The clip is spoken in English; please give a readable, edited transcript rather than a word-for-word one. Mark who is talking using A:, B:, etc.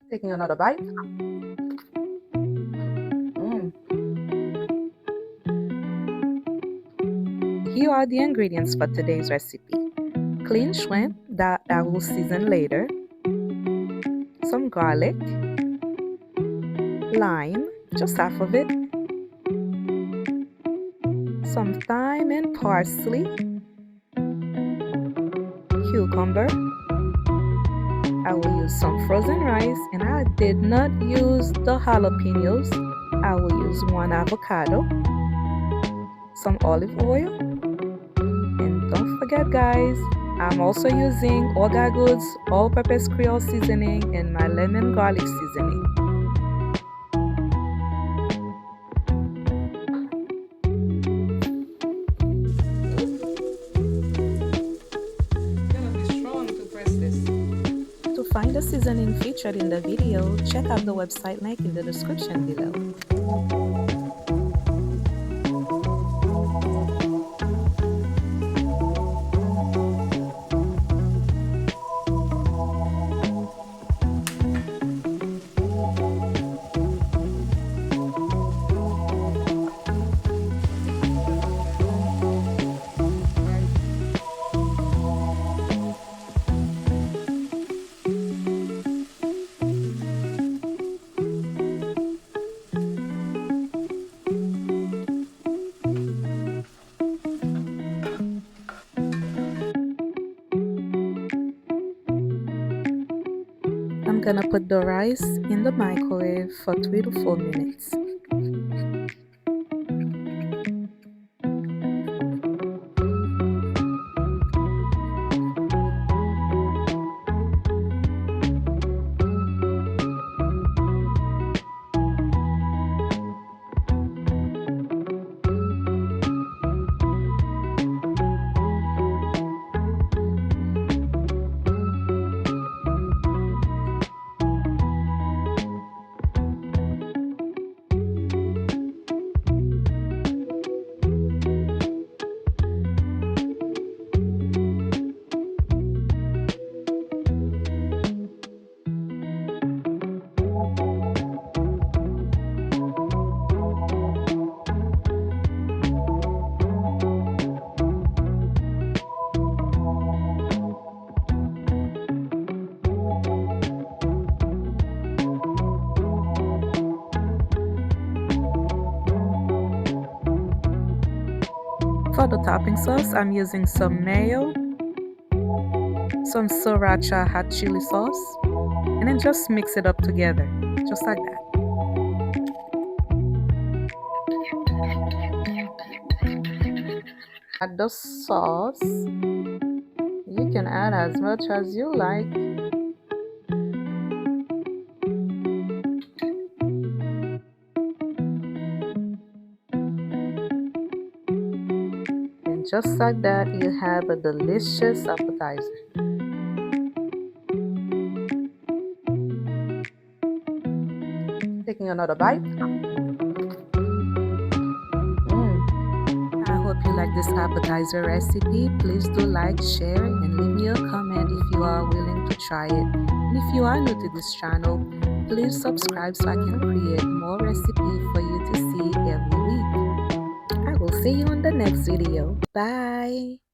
A: Taking another bite. Here are the ingredients for today's recipe. Clean shrimp that I will season later, some garlic, lime, just half of it, some thyme and parsley, cucumber. I will use some frozen rice, and I did not use the jalapenos. I will use one avocado, some olive oil, and don't forget guys, I'm also using Orgagoods all-purpose Creole seasoning and my lemon garlic seasoning. To find the seasoning featured in the video, check out the website link in the description below. I'm gonna put the rice in the microwave for 3 to 4 minutes. For the topping sauce, I'm using some mayo, some sriracha hot chili sauce, and then just mix it up together, just like that. Add the sauce. You can add as much as you like. And just like that, you have a delicious appetizer. Taking another bite. I hope you like this appetizer recipe. Please do like, share, and leave me a comment if you are willing to try it. And if you are new to this channel, please subscribe so I can create more recipes for you to see every week. I will see you in the next video. Bye!